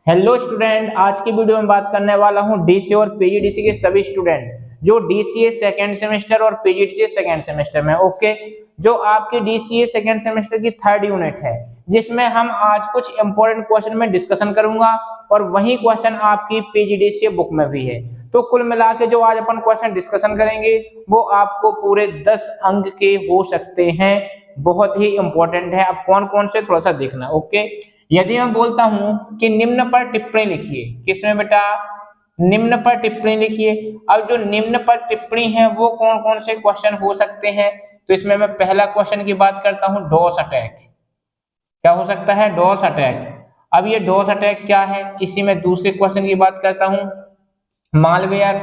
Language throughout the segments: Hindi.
हेलो स्टूडेंट, आज की वीडियो में बात करने वाला हूं डीसी और पीजीडीसी के सभी स्टूडेंट जो डीसीए सेकेंड सेमेस्टर और पीजीडीसी सेकेंड सेमेस्टर में। ओके, जो आपकी डीसीए सेकेंड सेमेस्टर की थर्ड यूनिट है, जिसमें हम आज कुछ इंपॉर्टेंट क्वेश्चन में डिस्कशन करूंगा और वही क्वेश्चन आपकी पीजीडीसी बुक में भी है। तो कुल मिला के जो आज अपन क्वेश्चन डिस्कशन करेंगे वो आपको पूरे 10 अंक के हो सकते हैं। बहुत ही इंपॉर्टेंट है। अब कौन कौन से थोड़ा सा देखना। ओके, यदि मैं बोलता हूं कि निम्न पर टिप्पणी लिखिए, किसमें बेटा? निम्न पर टिप्पणी लिखिए। अब जो निम्न पर टिप्पणी है वो कौन कौन से क्वेश्चन हो सकते हैं? तो इसमें मैं पहला क्वेश्चन की बात करता हूं, डॉस अटैक। क्या हो सकता है? DoS attack. अब ये डॉस अटैक क्या है? इसी में दूसरे क्वेश्चन की बात करता हूं, मालवेयर।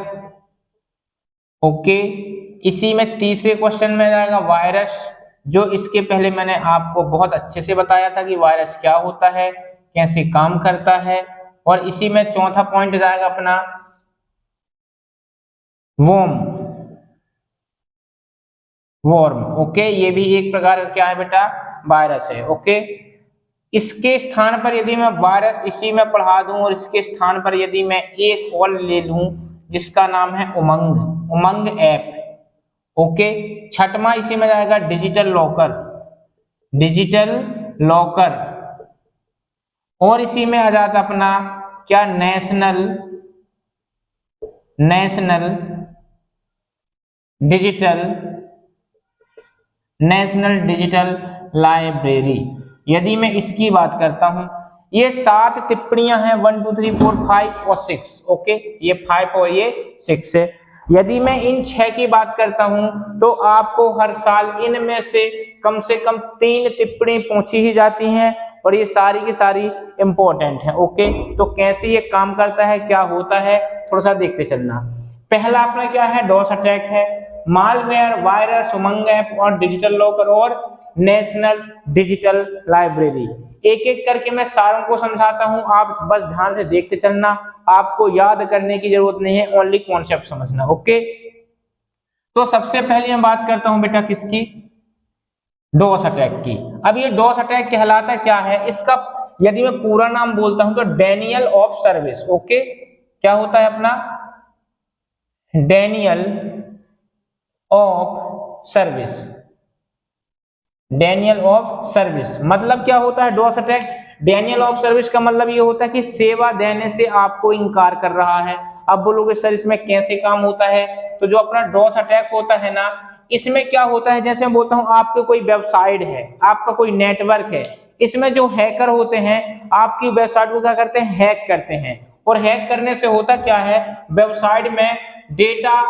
ओके, इसी में तीसरे क्वेश्चन में जाएगा वायरस, जो इसके पहले मैंने आपको बहुत अच्छे से बताया था कि वायरस क्या होता है, कैसे काम करता है। और इसी में चौथा पॉइंट जाएगा अपना वॉर्म। ओके, ये भी एक प्रकार का क्या है बेटा? वायरस है। ओके, इसके स्थान पर यदि मैं वायरस इसी में पढ़ा दूं और इसके स्थान पर यदि मैं एक और ले लूं जिसका नाम है उमंग ऐप। ओके, छठवां इसी में जाएगा डिजिटल लॉकर। और इसी में आ जाता अपना क्या? National digital library. यदि मैं इसकी बात करता हूं, ये 7 टिप्पणियां हैं, 1 2 3 4 5 और 6। ओके, ये 5 और ये 6 है। यदि मैं इन 6 की बात करता हूं तो आपको हर साल इनमें से कम 3 टिप्पणी पूछी ही जाती हैं और ये सारी की सारी इंपॉर्टेंट है। ओके, तो कैसे ये काम करता है, क्या होता है, थोड़ा सा देखते चलना। पहला अपना क्या है? डॉस अटैक है। मालवेयर, वायरस, उमंग ऐप और डिजिटल लॉकर और नेशनल डिजिटल लाइब्रेरी। एक एक करके मैं सारों को समझाता हूं, आप बस ध्यान से देखते चलना। आपको याद करने की जरूरत नहीं है, ओनली कॉन्सेप्ट समझना। ओके, तो सबसे पहले मैं बात करता हूं बेटा किसकी? डॉस अटैक की। अब ये डॉस अटैक कहलाता क्या है? इसका यदि मैं पूरा नाम बोलता हूं तो डेनियल ऑफ सर्विस। ओके, क्या होता है अपना? Denial of service. Denial of service मतलब क्या होता है? DoS attack. Denial of service का मतलब ये होता है कि सेवा देने से आपको इनकार कर रहा है। अब बोलोगे सर इसमें कैसे काम होता है? तो जो अपना डॉस अटैक होता है ना, इसमें क्या होता है, जैसे मैं बोलता हूं आपके कोई वेबसाइट है, आपका कोई नेटवर्क है, इसमें जो हैकर होते हैं आपकी वेबसाइट को क्या करते हैं? हैक करते हैं। और हैक करने से होता क्या है? वेबसाइट में डेटा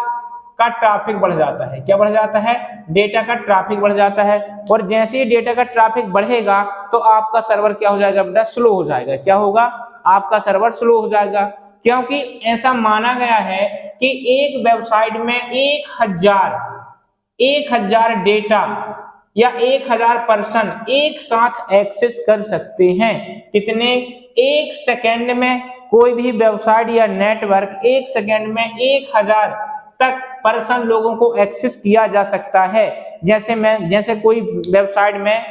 का ट्रैफिक बढ़ जाता है। क्या बढ़ जाता है? डेटा का ट्रैफिक बढ़ जाता है। और जैसे ही डेटा का ट्रैफिक बढ़ेगा तो आपका सर्वर क्या हो जाएगा बेटा? स्लो हो जाएगा। क्या होगा? आपका सर्वर स्लो हो जाएगा, क्योंकि ऐसा माना गया है कि एक वेबसाइट में 1000 डेटा या 1000 पर्सन एक साथ एक्सेस कर सकते हैं। कितने? एक सेकेंड में कोई भी वेबसाइट या नेटवर्क एक सेकेंड में 1000 तक पर्सन लोगों को एक्सेस किया जा सकता है। जैसे कोई वेबसाइट में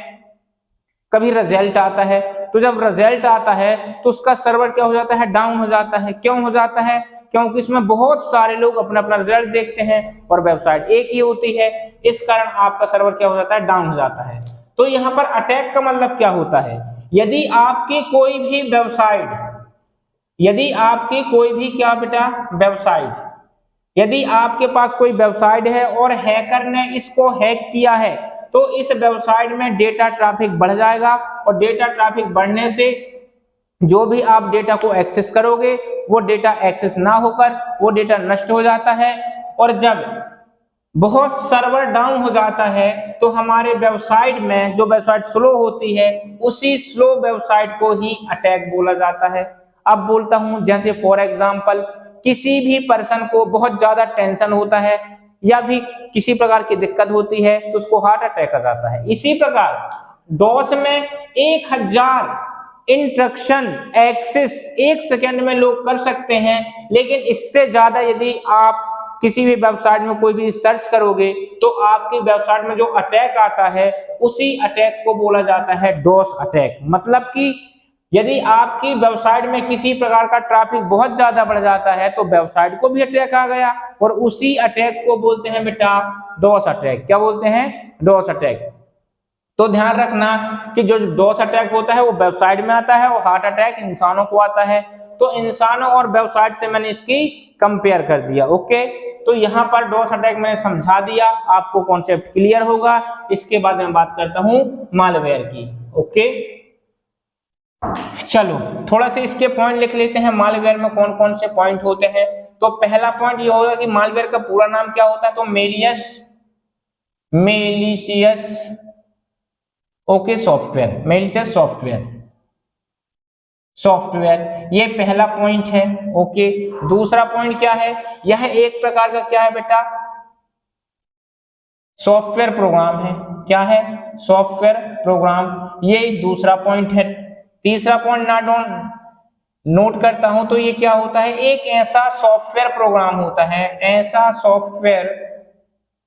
कभी रिजल्ट आता है, तो जब रिजल्ट आता है तो उसका सर्वर क्या हो जाता है? डाउन हो जाता है। क्यों हो जाता है? क्योंकि इसमें बहुत सारे लोग अपना अपना रिजल्ट देखते हैं और वेबसाइट एक ही होती है। इस कारण आपका सर्वर क्या हो जाता है? डाउन हो जाता है। तो यहाँ पर अटैक का मतलब क्या होता है? यदि आपकी कोई भी वेबसाइट, यदि आपकी कोई भी क्या बेटा? वेबसाइट, यदि आपके पास कोई वेबसाइट है और हैकर ने इसको हैक किया है तो इस वेबसाइट में डेटा ट्रैफिक बढ़ जाएगा और डेटा ट्रैफिक बढ़ने से जो भी आप डेटा को एक्सेस करोगे वो डेटा एक्सेस ना होकर वो डेटा नष्ट हो जाता है। और जब बहुत सर्वर डाउन हो जाता है तो हमारे वेबसाइट में जो वेबसाइट स्लो होती है उसी स्लो वेबसाइट को ही अटैक बोला जाता है। अब बोलता हूं, जैसे फॉर एग्जांपल किसी भी पर्सन को बहुत ज्यादा टेंशन होता है या भी किसी प्रकार की दिक्कत होती है तो उसको हार्ट अटैक आ जाता है। इसी प्रकार डॉस में 1000 इंस्ट्रक्शन एक्सेस एक सेकेंड में लोग कर सकते हैं, लेकिन इससे ज्यादा यदि आप किसी भी वेबसाइट में कोई भी सर्च करोगे तो आपकी वेबसाइट में जो अटैक आता है उसी अटैक को बोला जाता है डॉस अटैक। मतलब कि यदि आपकी वेबसाइट में किसी प्रकार का ट्रैफिक बहुत ज्यादा बढ़ जाता है तो वेबसाइट को भी अटैक आ गया, और उसी अटैक को बोलते हैं बेटा डॉस अटैक। क्या बोलते हैं? DoS attack. तो ध्यान रखना कि जो डॉस अटैक होता है वो वेबसाइट में आता है, और हार्ट अटैक इंसानों को आता है। तो इंसानों और वेबसाइट से मैंने इसकी कंपेयर कर दिया। ओके, तो यहाँ पर डॉस अटैक मैंने समझा दिया, आपको कॉन्सेप्ट क्लियर होगा। इसके बाद मैं बात करता हूँ मालवेयर की। ओके, चलो थोड़ा सा इसके पॉइंट लिख लेते हैं। मालवेयर में कौन कौन से पॉइंट होते हैं? तो पहला पॉइंट ये होगा कि मालवेयर का पूरा नाम क्या होता है? तो malicious okay software, malicious software, ये पहला पॉइंट है। ओके, दूसरा पॉइंट क्या है? यह एक प्रकार का क्या है बेटा? सॉफ्टवेयर प्रोग्राम है। क्या है? सॉफ्टवेयर प्रोग्राम, ये दूसरा पॉइंट है। तीसरा पॉइंट नोट करता हूं तो ये क्या होता है? एक ऐसा सॉफ्टवेयर प्रोग्राम होता है, ऐसा सॉफ्टवेयर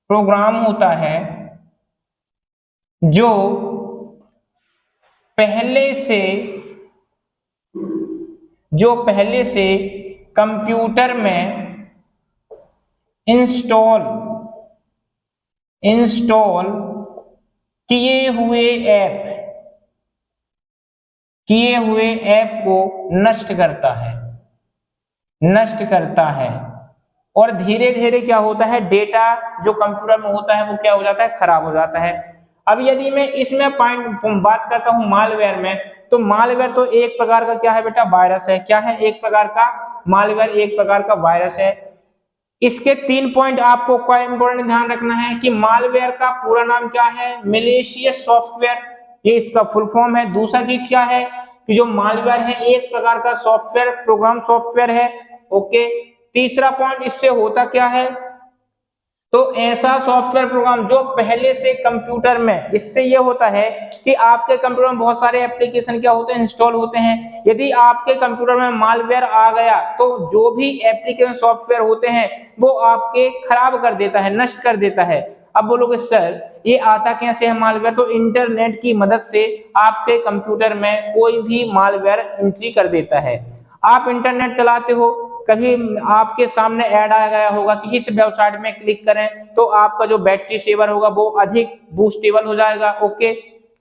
प्रोग्राम होता है जो पहले से कंप्यूटर में इंस्टॉल किए हुए ऐप को नष्ट करता है, और धीरे धीरे क्या होता है? डेटा जो कंप्यूटर में होता है वो क्या हो जाता है? खराब हो जाता है। अब यदि मैं इसमें बात करता हूं मालवेयर में, तो मालवेयर तो एक प्रकार का क्या है बेटा? वायरस है। क्या है? एक प्रकार का मालवेयर, एक प्रकार का वायरस है। इसके 3 पॉइंट आपको क्या इंपॉर्टेंट ध्यान रखना है कि मालवेयर का पूरा नाम क्या है? मैलिशियस सॉफ्टवेयर, ये इसका फुल फॉर्म है। दूसरा चीज क्या है कि जो मालवेयर है एक प्रकार का सॉफ्टवेयर प्रोग्राम सॉफ्टवेयर है। ओके, तीसरा पॉइंट इससे होता क्या है? तो ऐसा सॉफ्टवेयर प्रोग्राम जो पहले से कंप्यूटर में, इससे ये होता है कि आपके कंप्यूटर में बहुत सारे एप्लीकेशन क्या होते हैं? इंस्टॉल होते हैं। यदि आपके कंप्यूटर में मालवेयर आ गया तो जो भी एप्लीकेशन सॉफ्टवेयर होते हैं वो आपके खराब कर देता है, नष्ट कर देता है। अब बोलोगे सर ये आता कैसे है मालवेयर? तो इंटरनेट की मदद से आपके कंप्यूटर में कोई भी मालवेयर एंट्री कर देता है। आप इंटरनेट चलाते हो, कभी आपके सामने ऐड आ गया होगा कि इस वेबसाइट में क्लिक करें तो आपका जो बैटरी सेवर होगा वो अधिक बूस्टेबल हो जाएगा। ओके,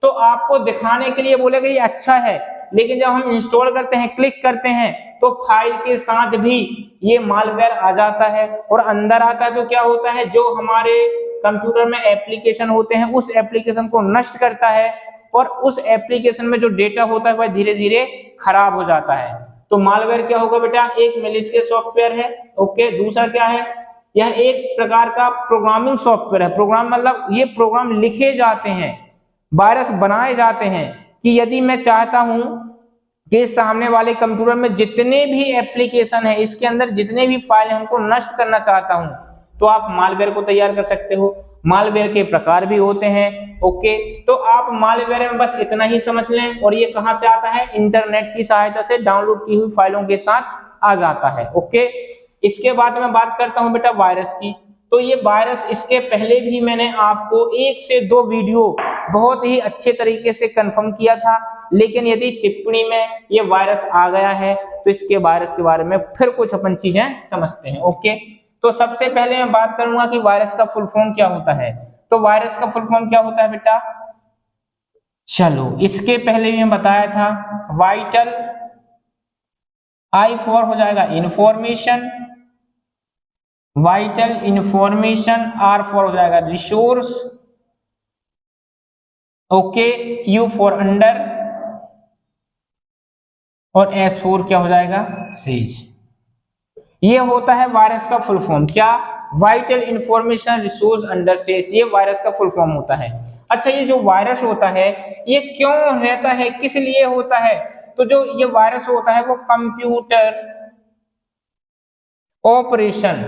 तो आपको दिखाने के लिए बोलेगा ये अच्छा है, लेकिन जब हम इंस्टॉल करते हैं, क्लिक करते हैं, तो फाइल के साथ भी ये मालवेयर आ जाता है, और अंदर आता है तो क्या होता है? जो हमारे कंप्यूटर में एप्लीकेशन होते हैं उस एप्लीकेशन को नष्ट करता है, और उस एप्लीकेशन में जो डेटा होता है वह धीरे धीरे खराब हो जाता है। तो मालवेयर क्या होगा बेटा? एक मैलिशियस सॉफ्टवेयर है। ओके, दूसरा क्या है? यह एक प्रकार का प्रोग्रामिंग सॉफ्टवेयर है। प्रोग्राम मतलब ये प्रोग्राम लिखे जाते हैं, वायरस बनाए जाते हैं कि यदि मैं चाहता हूं कि सामने वाले कंप्यूटर में जितने भी एप्लीकेशन है, इसके अंदर जितने भी फाइल है उनको नष्ट करना चाहता हूं, तो आप मालवेयर को तैयार कर सकते हो। मालवेयर के प्रकार भी होते हैं। ओके, तो आप मालवेयर में बस इतना ही समझ लें, और ये कहां से आता है? इंटरनेट की सहायता से डाउनलोड की हुई फाइलों के साथ आ जाता है। ओके, इसके बाद मैं बात करता हूं बेटा वायरस की। तो ये वायरस, इसके पहले भी मैंने आपको 1 से 2 वीडियो बहुत ही अच्छे तरीके से कंफर्म किया था, लेकिन यदि टिप्पणी में ये वायरस आ गया है तो इसके वायरस के बारे में फिर कुछ अपन चीजें समझते हैं। ओके, तो सबसे पहले मैं बात करूंगा कि वायरस का फुल फॉर्म क्या होता है। तो वायरस का फुल फॉर्म क्या होता है बेटा? चलो, इसके पहले भी मैं बताया था, वाइटल, I फॉर हो जाएगा information, vital information, R for हो जाएगा resource, okay, U for under, और S फॉर क्या हो जाएगा? सीज। ये होता है वायरस का फुल फॉर्म। क्या? Vital information resource under says, ये वायरस का फुल फॉर्म होता है। अच्छा, ये जो वायरस होता है ये क्यों रहता है, किस लिए होता है? तो जो ये वायरस होता है वो कंप्यूटर ऑपरेशन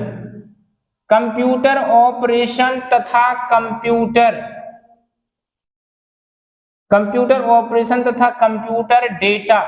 तथा कंप्यूटर डेटा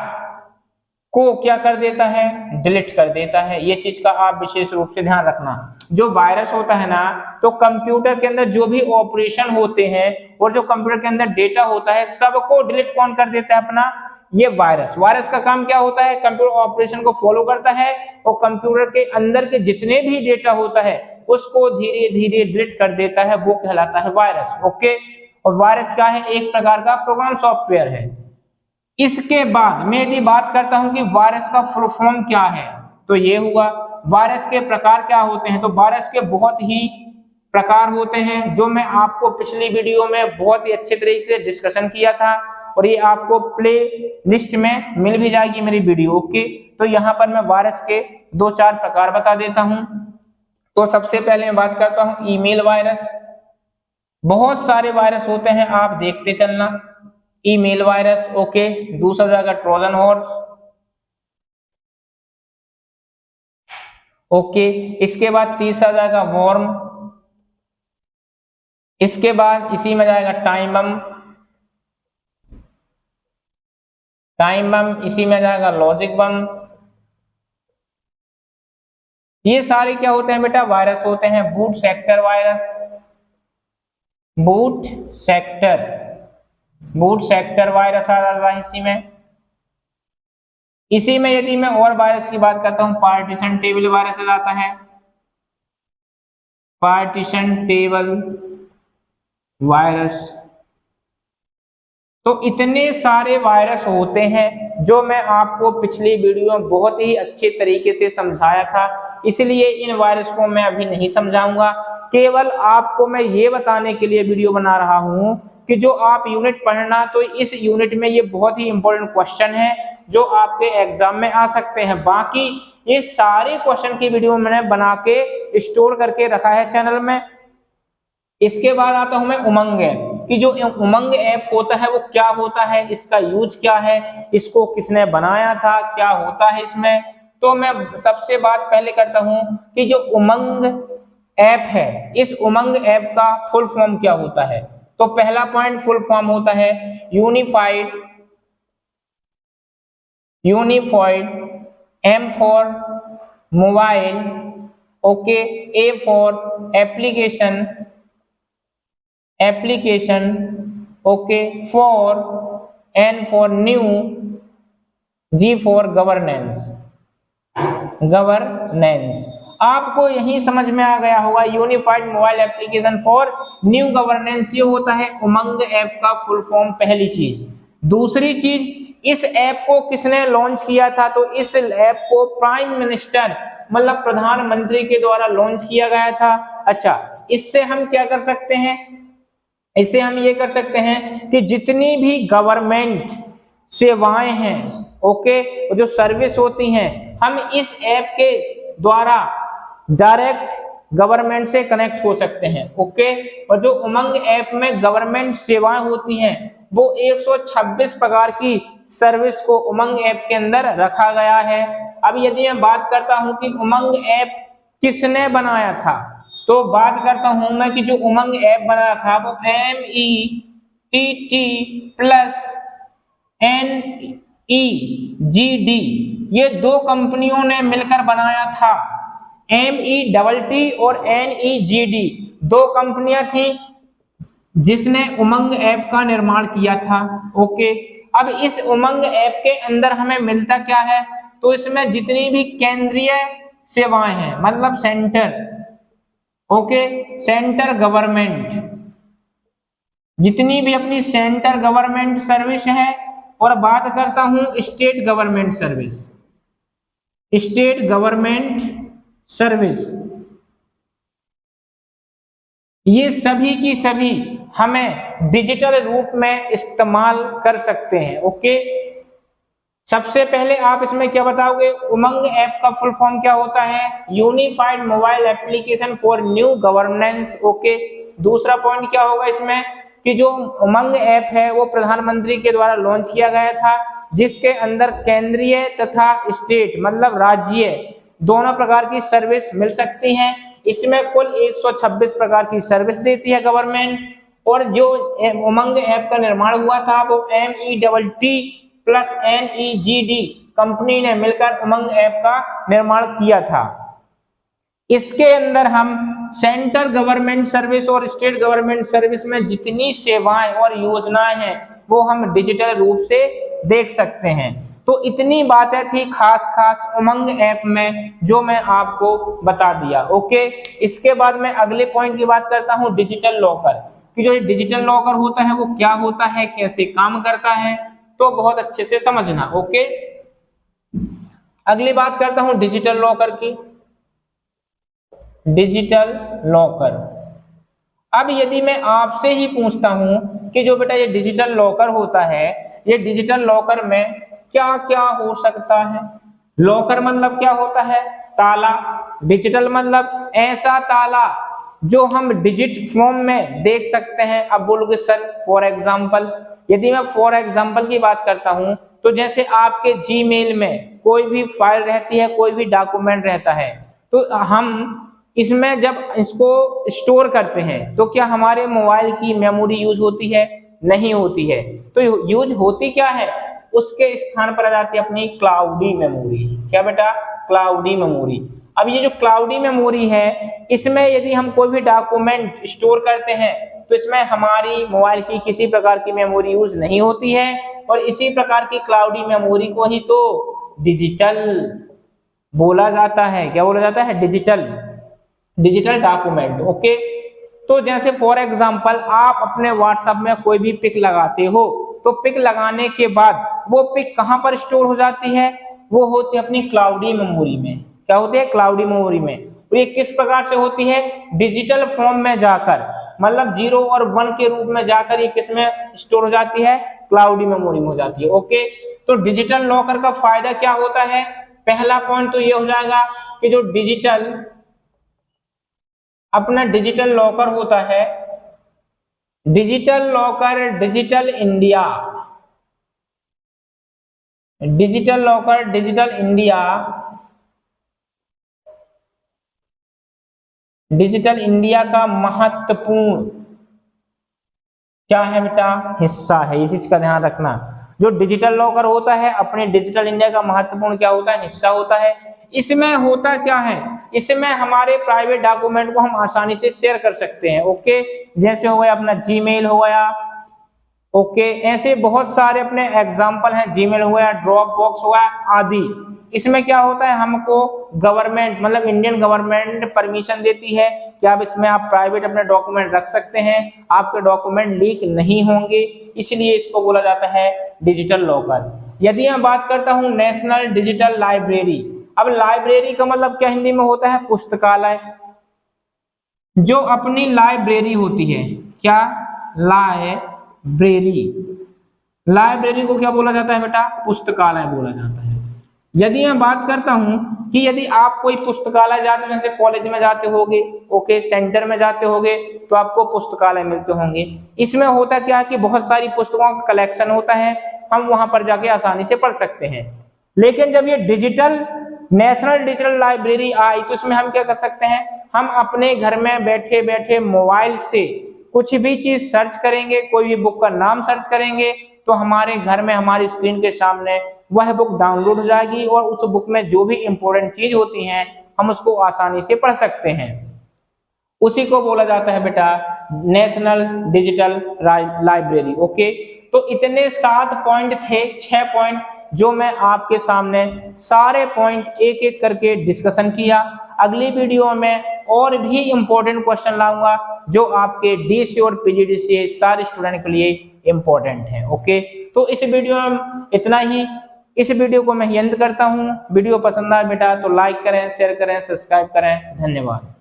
को क्या कर देता है? डिलीट कर देता है। ये चीज का आप विशेष रूप से ध्यान रखना। जो वायरस होता है ना, तो कंप्यूटर के अंदर जो भी ऑपरेशन होते हैं और जो कंप्यूटर के अंदर डेटा होता है सबको डिलीट कौन कर देता है? अपना ये वायरस। वायरस का काम क्या होता है? कंप्यूटर ऑपरेशन को फॉलो करता है और कंप्यूटर के अंदर के जितने भी डेटा होता है उसको धीरे धीरे डिलीट कर देता है, वो कहलाता है वायरस। ओके, और वायरस क्या है? एक प्रकार का प्रोग्राम सॉफ्टवेयर है। इसके बाद मैं यदि बात करता हूं कि वायरस का फुल फॉर्म क्या है, तो ये हुआ। वायरस के प्रकार क्या होते हैं? तो वायरस के बहुत ही प्रकार होते हैं, जो मैं आपको पिछली वीडियो में बहुत ही अच्छे तरीके से डिस्कशन किया था, और ये आपको प्ले लिस्ट में मिल भी जाएगी मेरी वीडियो। ओके, तो यहाँ पर मैं वायरस के 2-4 प्रकार बता देता हूं। तो सबसे पहले मैं बात करता हूं ईमेल वायरस। बहुत सारे वायरस होते हैं, आप देखते चलना। Email virus, okay. दूसरा जाएगा ट्रोजन हॉर्स, ओके। इसके बाद तीसरा जाएगा वॉर्म। इसके बाद इसी में जाएगा टाइम बम, इसी में जाएगा लॉजिक बम। ये सारे क्या होते हैं बेटा? वायरस होते हैं। Boot sector virus, boot sector virus आ जाता है इसी में। इसी में यदि मैं और वायरस की बात करता हूं, पार्टीशन टेबल वायरस आ जाता है, पार्टीशन टेबल वायरस। तो इतने सारे वायरस होते हैं जो मैं आपको पिछली वीडियो में बहुत ही अच्छे तरीके से समझाया था, इसलिए इन वायरस को मैं अभी नहीं समझाऊंगा। केवल आपको मैं ये बताने के लिए वीडियो बना रहा हूं कि जो आप यूनिट पढ़ना, तो इस यूनिट में ये बहुत ही इंपॉर्टेंट क्वेश्चन है जो आपके एग्जाम में आ सकते हैं। बाकी ये सारे क्वेश्चन की वीडियो मैंने बना के स्टोर करके रखा है चैनल में। इसके बाद आता हूं मैं उमंग ऐप कि जो उमंग ऐप होता है वो क्या होता है, इसका यूज क्या है, इसको किसने बनाया था, क्या होता है इसमें। तो मैं सबसे बात पहले करता हूं कि जो उमंग ऐप है, इस उमंग ऐप का फुल फॉर्म क्या होता है। तो पहला पॉइंट फुल फॉर्म होता है unified M for mobile, okay, A for application, okay, for, N for new, G for governance. आपको यही समझ में आ गया होगा, unified mobile application for new governance, ये होता है उमंग ऐप का फुल फॉर्म, पहली चीज। दूसरी चीज, इस ऐप को किसने लॉन्च किया था? तो इस ऐप को प्राइम मिनिस्टर मतलब प्रधानमंत्री के द्वारा लॉन्च किया गया था। अच्छा, इससे हम क्या कर सकते हैं? इससे हम ये कर सकते हैं कि जितनी भी गवर्नमेंट सेवाएं हैं, ओके, जो सर्विस होती हैं, हम इस ऐप के द्वारा डायरेक्ट गवर्नमेंट से कनेक्ट हो सकते हैं, ओके। और जो उमंग ऐप में गवर्नमेंट सेवाएं होती हैं, वो 126 प्रकार की सर्विस को उमंग ऐप के अंदर रखा गया है। अब यदि मैं बात करता हूं कि उमंग ऐप किसने बनाया था, तो बात करता हूं मैं कि जो उमंग ऐप बनाया था वो METT प्लस NEGD, ये दो कंपनियों ने मिलकर बनाया था। METT और NEGD दो कंपनियां थी जिसने उमंग ऐप का निर्माण किया था, ओके। अब इस उमंग ऐप के अंदर हमें मिलता क्या है? तो इसमें जितनी भी केंद्रीय सेवाएं हैं, मतलब सेंटर, ओके, सेंटर गवर्नमेंट, जितनी भी अपनी सेंटर गवर्नमेंट सर्विस है, और बात करता हूं स्टेट गवर्नमेंट सर्विस, ये सभी की सभी हमें डिजिटल रूप में इस्तेमाल कर सकते हैं, ओके। सबसे पहले आप इसमें क्या बताओगे? उमंग ऐप का फुल फॉर्म क्या होता है? Unified mobile application for new governance, okay. दूसरा पॉइंट क्या होगा इसमें कि जो उमंग ऐप है वो प्रधानमंत्री के द्वारा लॉन्च किया गया था, जिसके अंदर केंद्रीय तथा स्टेट मतलब राज्य दोनों प्रकार की सर्विस मिल सकती हैं। इसमें कुल 126 प्रकार की सर्विस देती है गवर्नमेंट, और जो उमंग ऐप का निर्माण हुआ था वो METT प्लस NEGD कंपनी ने मिलकर उमंग ऐप का निर्माण किया था। इसके अंदर हम सेंटर गवर्नमेंट सर्विस और स्टेट गवर्नमेंट सर्विस में जितनी सेवाएं और योजनाएं हैं वो हम डिजिटल रूप से देख सकते हैं। तो इतनी बातें थी खास उमंग ऐप में जो मैं आपको बता दिया। ओके, इसके बाद मैं अगले पॉइंट की बात करता हूं, डिजिटल लॉकर कि जो डिजिटल लॉकर होता है वो क्या होता है, कैसे काम करता है, तो बहुत अच्छे से समझना। ओके, अगली बात करता हूं डिजिटल लॉकर की। डिजिटल लॉकर, अब यदि मैं आपसे ही पूछता हूं कि जो बेटा ये डिजिटल लॉकर होता है, ये डिजिटल लॉकर में क्या क्या हो सकता है। लॉकर मतलब क्या होता है, ताला। डिजिटल मतलब ऐसा ताला जो हम डिजिट फॉर्म में देख सकते हैं। अब बोलोगे सर फॉर एग्जांपल, यदि मैं फॉर एग्जांपल की बात करता हूं तो जैसे आपके जीमेल में कोई भी फाइल रहती है, कोई भी डॉक्यूमेंट रहता है, तो हम इसमें जब इसको स्टोर करते हैं तो क्या हमारे मोबाइल की मेमोरी यूज होती है, नहीं होती है। तो यूज होती क्या है, उसके स्थान पर आ जाती है अपनी क्लाउडी मेमोरी। क्या बेटा, क्लाउडी मेमोरी। अब ये जो क्लाउडी मेमोरी है, इसमें यदि हम कोई भी डॉक्यूमेंट स्टोर करते हैं तो इसमें हमारी मोबाइल की किसी प्रकार की मेमोरी यूज नहीं होती है, और इसी प्रकार की क्लाउडी मेमोरी को ही तो डिजिटल बोला जाता है। क्या बोला जाता है, डिजिटल, डिजिटल डॉक्यूमेंट। ओके, तो जैसे फॉर एग्जांपल आप अपने व्हाट्सएप में कोई भी पिक लगाते हो, तो पिक लगाने के बाद वो पिक कहां पर स्टोर हो जाती है, वो होती है अपनी क्लाउडी मेमोरी में। क्या होती है, क्लाउडी मेमोरी में। तो ये किस प्रकार से होती है, डिजिटल फॉर्म में जाकर, मतलब 0 और 1 के रूप में जाकर ये किस में स्टोर हो जाती है, क्लाउडी मेमोरी में हो जाती है। ओके, तो डिजिटल लॉकर का फायदा क्या होता है, पहला पॉइंट तो ये हो जाएगा कि जो डिजिटल अपना डिजिटल लॉकर होता है, digital locker, digital India, digital locker, digital India, digital India का महत्वपूर्ण क्या है बेटा, हिस्सा है। ये चीज का ध्यान रखना, जो डिजिटल लॉकर होता है अपने डिजिटल इंडिया का महत्वपूर्ण क्या होता है, हिस्सा होता है। इसमें होता क्या है, इसमें हमारे प्राइवेट डॉक्यूमेंट को हम आसानी से शेयर कर सकते हैं। ओके, जैसे हो गया अपना जीमेल हो गया। ओके, ऐसे बहुत सारे अपने एग्जाम्पल हैं, जीमेल हो गया, ड्रॉप बॉक्स हो गया आदि। इसमें क्या होता है, हमको गवर्नमेंट मतलब इंडियन गवर्नमेंट परमिशन देती है कि आप इसमें आप प्राइवेट अपने डॉक्यूमेंट रख सकते हैं, आपके डॉक्यूमेंट लीक नहीं होंगे, इसलिए इसको बोला जाता है डिजिटल लॉकर। यदि मैं बात करता हूं नेशनल डिजिटल लाइब्रेरी, अब लाइब्रेरी का मतलब क्या हिंदी में होता है, पुस्तकालय। जो अपनी लाइब्रेरी होती है, क्या, लाइब्रेरी, लाइब्रेरी को क्या बोला जाता है बेटा, पुस्तकालय बोला जाता है। यदि मैं बात करता हूं कि यदि आप कोई पुस्तकालय जाते हो, जैसे कॉलेज में जाते होगे, ओके, सेंटर में जाते होगे, तो आपको पुस्तकालय मिलते होंगे। इसमें होता क्या है कि बहुत सारी पुस्तकों का कलेक्शन होता है, हम वहां पर जाके आसानी से पढ़ सकते हैं। लेकिन जब ये डिजिटल नेशनल डिजिटल लाइब्रेरी आई तो इसमें हम क्या कर सकते हैं, हम अपने घर में बैठे बैठे मोबाइल से कुछ भी चीज सर्च करेंगे, कोई भी बुक का नाम सर्च करेंगे, तो हमारे घर में हमारी स्क्रीन के सामने वह बुक डाउनलोड हो जाएगी, और उस बुक में जो भी इंपॉर्टेंट चीज होती हैं हम उसको आसानी से पढ़ सकते हैं। उसी को बोला जाता है बेटा नेशनल डिजिटल लाइब्रेरी। ओके, तो इतने 7 पॉइंट थे, 6 पॉइंट जो मैं आपके सामने सारे पॉइंट एक एक करके डिस्कशन किया। अगली वीडियो में और भी इंपॉर्टेंट क्वेश्चन लाऊंगा जो आपके डीसी और पीजीडीसी सारे स्टूडेंट के लिए इंपॉर्टेंट है। ओके, तो इस वीडियो में इतना ही। इस वीडियो को मैं अंत करता हूं। वीडियो पसंद आए बेटा तो लाइक करें, शेयर करें, सब्सक्राइब करें। धन्यवाद।